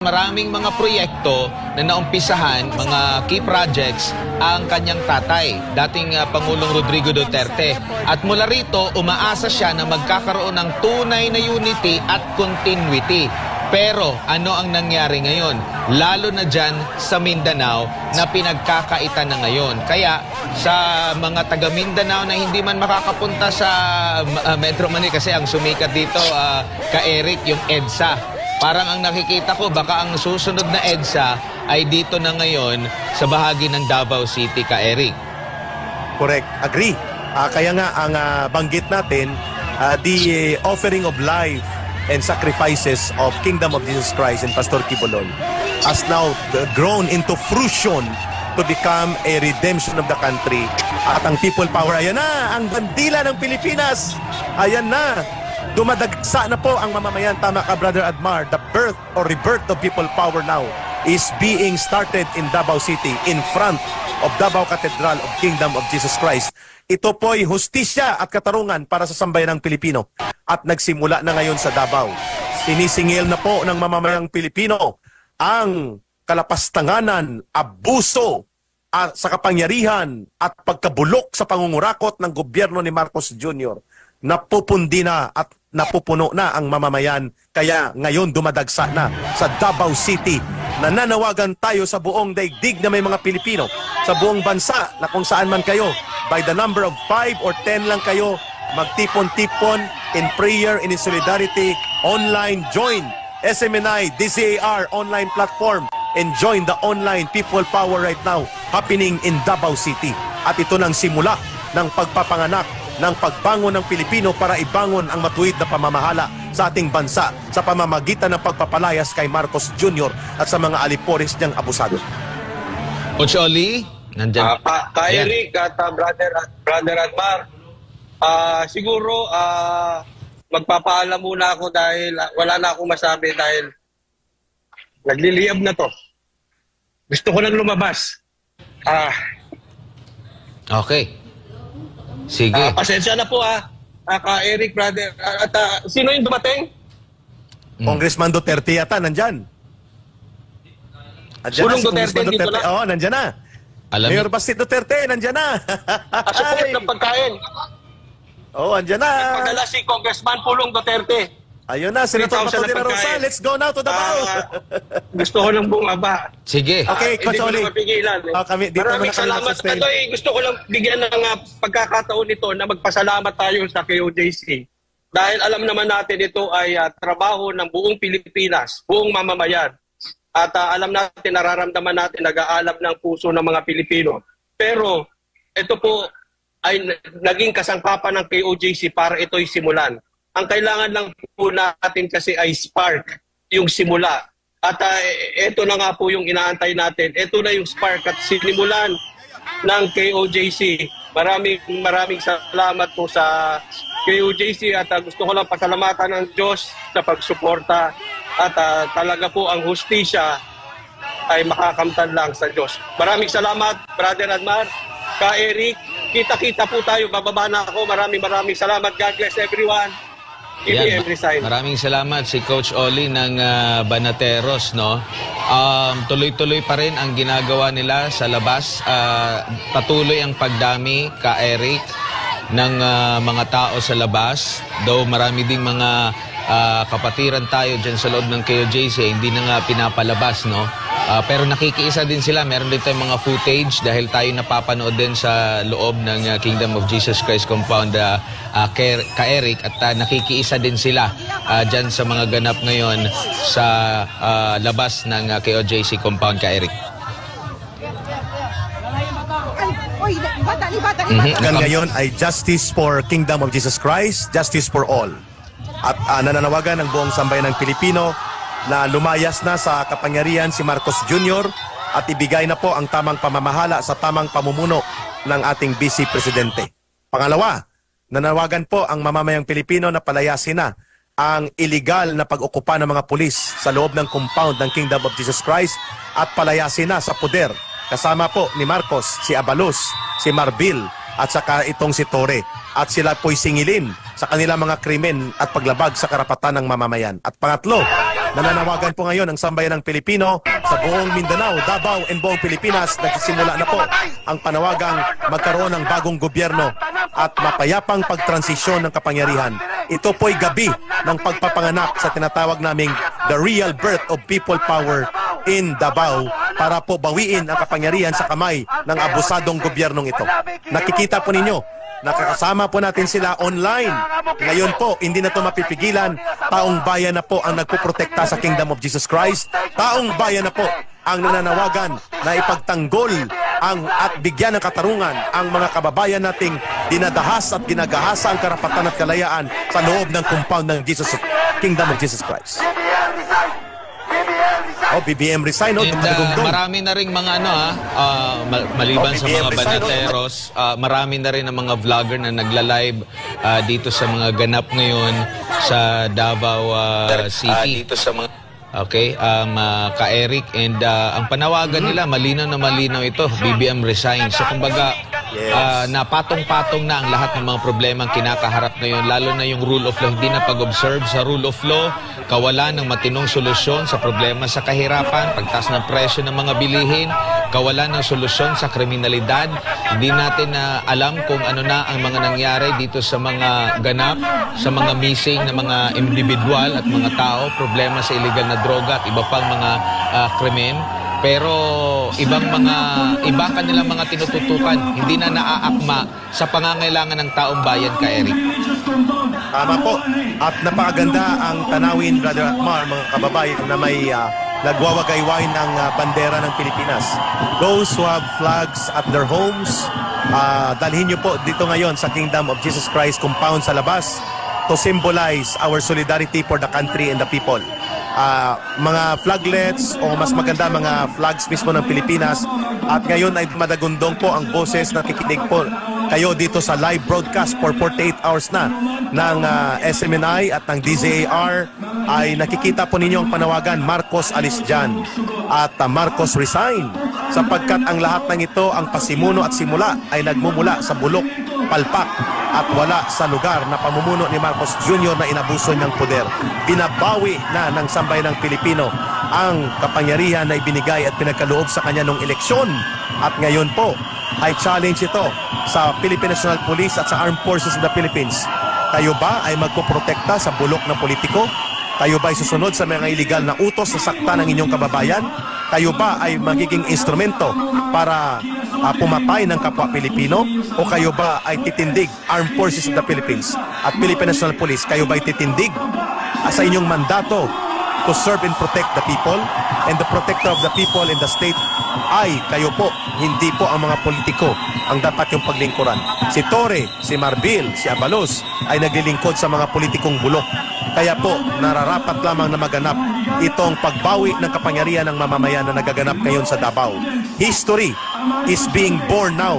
Maraming mga proyekto na naumpisahan, mga key projects, ang kanyang tatay, dating Pangulong Rodrigo Duterte. At mula rito, umaasa siya na magkakaroon ng tunay na unity at continuity. Pero ano ang nangyari ngayon? Lalo na dyan sa Mindanao na pinagkakaitan na ngayon. Kaya sa mga taga Mindanao na hindi man makakapunta sa Metro Manila, kasi ang sumikat dito, ka-Eric, yung EDSA. Parang ang nakikita ko, baka ang susunod na EDSA ay dito na ngayon sa bahagi ng Davao City, ka-Eric. Correct. Agree. Kaya nga ang banggit natin, the offering of life and sacrifices of Kingdom of Jesus Christ and Pastor Kibuloy has now grown into fruition to become a redemption of the country. At ang people power, ayan na, ang bandila ng Pilipinas. Ayan na. Dumadagsa na po ang mamamayan. Tama ka, Brother Admar. The birth or rebirth of people power now is being started in Davao City in front of Davao Cathedral of Kingdom of Jesus Christ. Ito po'y hustisya at katarungan para sa sambayanang Pilipino at nagsimula na ngayon sa Davao. Sinisingil na po ng mamamayang Pilipino ang kalapastanganan, abuso sa kapangyarihan at pagkabulok sa pangungurakot ng gobyerno ni Marcos Jr. Napupundi na at napupuno na ang mamamayan. Kaya ngayon dumadagsa na sa Davao City. Nananawagan tayo sa buong daigdig na may mga Pilipino sa buong bansa na kung saan man kayo, by the number of 5 or 10 lang kayo, magtipon-tipon in prayer and in solidarity, online, join SMNI, DZAR online platform and join the online people power right now happening in Davao City. At ito nang simula ng pagpapanganak ng pagbangon ng Pilipino para ibangon ang matuwid na pamamahala sa ating bansa sa pamamagitan ng pagpapalayas kay Marcos Jr. at sa mga alipores niyang abusado. Coach Oli, nandyan. Eric at Brother Admar, siguro magpapaalam muna ako dahil wala na akong masabi dahil nagliliyab na to. Gusto ko lang lumabas. Okay. Sige. Pasensya na po ka-Eric, brother. At sino yung dumating? Congressman Duterte yata, nandyan. Pulong Duterte dito na? Oo, nandyan na. Mayor Basti Duterte, nandyan na. Support ng pagkain. Oo, andyan na. Nagpadala si Congressman Pulong Duterte. Ayun na, Senator Bato de la Rosa. Let's go now to Davao. Gusto ko lang bumaba. Sige. Okay, Coach Oli. Maraming salamat. Gusto ko lang bigyan ng pagkakataon nito na magpasalamat tayo sa KOJC. Dahil alam naman natin ito ay trabaho ng buong Pilipinas, buong mamamayan. At alam natin, nararamdaman natin, nag-aalab ng puso ng mga Pilipino. Pero ito po ay naging kasangkapan ng KOJC para ito'y simulan. Ang kailangan lang po natin kasi ay spark, yung simula. At ito na nga po yung inaantay natin. Ito na yung spark at sinimulan ng KOJC. Maraming salamat po sa KOJC at gusto ko lang pasalamatan ng Diyos sa pagsuporta at talaga po ang hustisya ay makakamtan lang sa Diyos. Maraming salamat, Brother Admar. Ka-Eric, kita-kita po tayo. Bababa na ako. Maraming salamat. God bless everyone. Yan, maraming salamat si Coach Oli ng Banateros, no? Tuloy-tuloy pa rin ang ginagawa nila sa labas. Patuloy ang pagdami, ka-Eric, ng mga tao sa labas. Though marami ding mga kapatiran tayo dyan sa loob ng KOJC, hindi na nga pinapalabas, no? Pero nakikiisa din sila. Meron din tayong mga footage dahil tayo napapanood din sa loob ng Kingdom of Jesus Christ compound, ka-Eric, at nakikiisa din sila dyan sa mga ganap ngayon sa labas ng KOJC compound, ka-Eric. Hanggang ngayon ay justice for Kingdom of Jesus Christ, justice for all. At nananawagan ng buong sambayan ng Pilipino na lumayas na sa kapangyarihan si Marcos Jr. at ibigay na po ang tamang pamamahala sa tamang pamumuno ng ating Vice Presidente. Pangalawa, nanawagan po ang mamamayang Pilipino na palayasin na ang illegal na pag-okupa ng mga pulis sa loob ng compound ng Kingdom of Jesus Christ at palayasin na sa poder. Kasama po ni Marcos, si Abalos, si Marbil at saka itong si Torre. At sila po'y singilin sa kanilang mga krimen at paglabag sa karapatan ng mamamayan. At pangatlo, Nananawagan po ngayon ang sambayan ng Pilipino sa buong Mindanao, Davao, and buong Pilipinas. Nagsisimula na po ang panawagang magkaroon ng bagong gobyerno at mapayapang pagtransisyon ng kapangyarihan. Ito po'y gabi ng pagpapanganak sa tinatawag naming the real birth of people power in Davao para po bawiin ang kapangyarihan sa kamay ng abusadong gobyernong ito. Nakikita po ninyo, nakakasama po natin sila online. Ngayon po, hindi na ito mapipigilan. Taong bayan na po ang nagpuprotekta sa Kingdom of Jesus Christ. Taong bayan na po ang nananawagan na ipagtanggol at bigyan ng katarungan ang mga kababayan nating dinadahas at ginagahasa ang karapatan at kalayaan sa loob ng compound ng Kingdom of Jesus Christ. BBM resign. And marami na ring mga maliban sa mga banateros, marami na rin ang mga vlogger na nagla-live dito sa mga ganap ngayon sa Davao City. Okay, ka-Eric, and ang panawagan nila, malinaw na malinaw ito, BBM resign. So kumbaga, napatong-patong na ang lahat ng mga problema ang kinakaharap ngayon, lalo na yung rule of law. Hindi na pag-observe sa rule of law, kawalan ng matinong solusyon sa problema sa kahirapan, pagtaas ng presyo ng mga bilihin, kawalan ng solusyon sa kriminalidad. Hindi natin alam kung ano na ang mga nangyari dito sa mga ganap, sa mga missing na mga individual at mga tao, problema sa illegal na droga at iba pang mga krimen. Pero iba kanilang mga tinututukan, hindi na naaakma sa pangangailangan ng taong bayan, ka Eric. Tama po. At napakaganda ang tanawin, Brother Atmar, mga kababayan na may nagwawagayway ng bandera ng Pilipinas. Those who have flags at their homes, dalhin nyo po dito ngayon sa Kingdom of Jesus Christ compound sa labas to symbolize our solidarity for the country and the people. Mga flaglets o mas maganda mga flags mismo ng Pilipinas, at ngayon ay madagundong po ang boses na kikinig po kayo dito sa live broadcast for 48 hours na ng SMNI at ng DZAR. Ay nakikita po ninyo ang panawagan, Marcos alis dyan at Marcos resign, sapagkat ang lahat ng ito, ang pasimuno at simula ay nagmumula sa bulok, palpak at wala sa lugar na pamumuno ni Marcos Jr. na inabuso niyang poder. Binabawi na ng sambayan ng Pilipino ang kapangyarihan na ibinigay at pinagkaloob sa kanya nung eleksyon. At ngayon po ay challenge ito sa Philippine National Police at sa Armed Forces of the Philippines. Kayo ba ay magpoprotekta sa bulok na politiko? Kayo ba ay susunod sa mga illegal na utos sa sakta ng inyong kababayan? Kayo ba ay magiging instrumento para pumatay ng kapwa Pilipino? O kayo ba ay titindig, Armed Forces of the Philippines at Philippine National Police, kayo ba ay titindig sa inyong mandato to serve and protect the people? And the protector of the people in the state ay kayo po, hindi po ang mga politiko ang dapat yung paglingkuran. Si Torre, si Marbil, si Abalos ay naglilingkod sa mga politikong bulok. Kaya po, nararapat lamang na maganap itong pagbawi ng kapangyarihan ng mamamayan na nagaganap ngayon sa Davao. History is being born now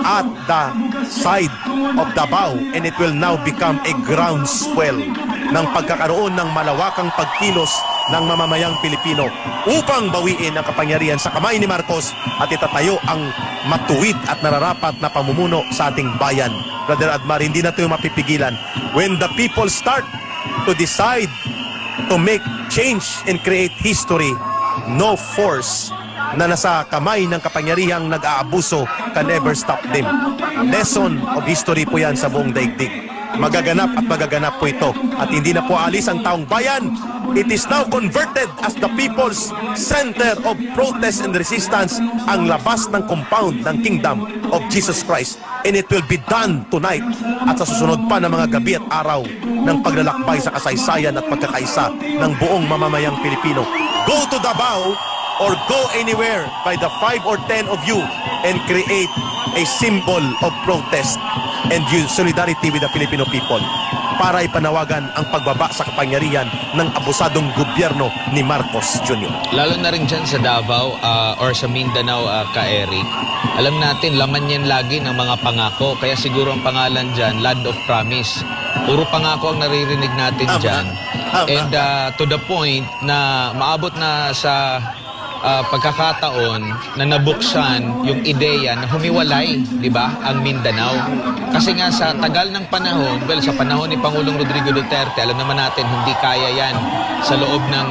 at the side of Davao, and it will now become a groundswell ng pagkakaroon ng malawakang pagkilos ng mamamayang Pilipino upang bawiin ang kapangyarihan sa kamay ni Marcos at itatayo ang matuwid at nararapat na pamumuno sa ating bayan. Brother Admar, hindi na ito mapipigilan. When the people start to decide to make change and create history, no force na nasa kamay ng kapangyarihang nag-aabuso can ever stop them. Lesson of history po yan sa buong daigdig. Magaganap at magaganap po ito. At hindi na po alis ang taong bayan. It is now converted as the people's center of protest and resistance, ang labas ng compound ng Kingdom of Jesus Christ. And it will be done tonight at sa susunod pa ng mga gabi at araw ng paglalakbay sa kasaysayan at pagkakaisa ng buong mamamayang Pilipino. Go to Davao or go anywhere by the 5 or 10 of you and create a symbol of protest and solidarity with the Filipino people para ipanawagan ang pagbaba sa kapangyarihan ng abusadong gobyerno ni Marcos Jr. Lalo na rin dyan sa Davao or sa Mindanao, ka Eric. Alam natin, laman yan lagi ng mga pangako. Kaya siguro ang pangalan dyan, Land of Promise. Puro pangako ang naririnig natin dyan. And to the point na maabot na sa pagkakataon na nabuksan yung ideya na humiwalay, di ba, ang Mindanao. Kasi nga sa tagal ng panahon, well, sa panahon ni Pangulong Rodrigo Duterte, alam naman natin, hindi kaya yan sa loob ng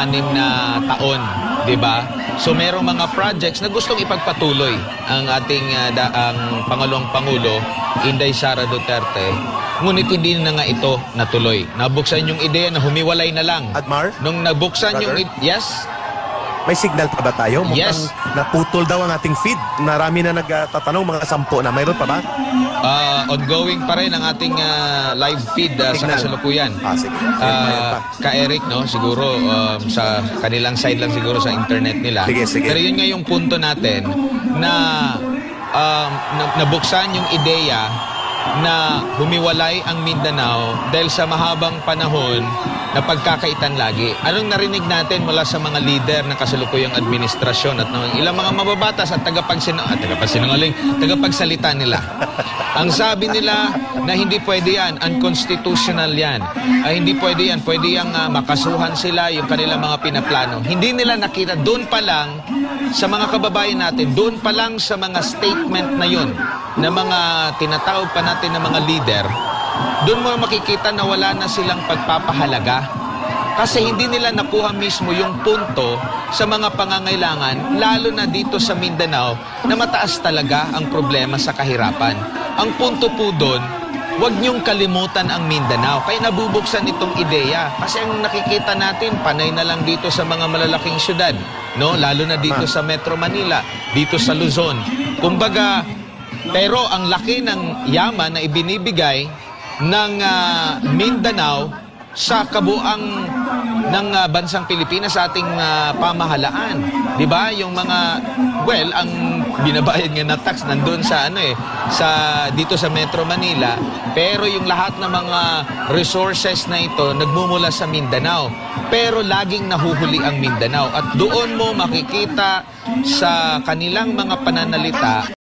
6 na taon, di ba? So merong mga projects na gustong ipagpatuloy ang ating ang Pangulo, Inday Sara Duterte. Ngunit hindi na nga ito natuloy. Nabuksan yung ideya na humiwalay na lang. Admar? Nung nabuksan Brother? yung... Yes? May signal pa ba tayo? Mukhang Yes. naputol daw ang ating feed. Marami na nagtatanong, mga 10 na. Mayroon pa ba? Ongoing pa rin ang ating live feed sa Signal. kasalukuyan. Sige. Mayroon pa. Ka-Eric, no? Siguro sa kanilang side lang siguro sa internet nila. Sige. Pero yun nga yung punto natin na nabuksan yung ideya na humiwalay ang Mindanao dahil sa mahabang panahon na pagkakaitan lagi. Anong narinig natin mula sa mga leader ng kasalukuyang administrasyon at ng ilang mga mababatas at tagapagsalita nila? Ang sabi nila na hindi pwede yan, unconstitutional yan. Hindi pwede yan, pwede yang makasuhan sila yung kanilang mga pinaplano. Hindi nila nakita doon pa lang sa mga kababayan natin, doon pa lang sa mga statement na yun, na mga tinatawag pa natin ng mga leader, doon mo makikita na wala na silang pagpapahalaga. Kasi hindi nila nakuha mismo yung punto sa mga pangangailangan, lalo na dito sa Mindanao, na mataas talaga ang problema sa kahirapan. Ang punto po doon, huwag niyong kalimutan ang Mindanao. Kaya nabubuksan itong ideya. Kasi ang nakikita natin, panay na lang dito sa mga malalaking syudad, no? Lalo na dito sa Metro Manila, dito sa Luzon. Kumbaga, pero ang laki ng yaman na ibinibigay ng Mindanao sa kabuang ng bansang Pilipinas sa ating pamahalaan. 'Di ba? Yung mga ang binabayad nga na tax nandoon sa sa dito sa Metro Manila, pero yung lahat ng mga resources na ito nagmumula sa Mindanao. Pero laging nahuhuli ang Mindanao at doon mo makikita sa kanilang mga pananalita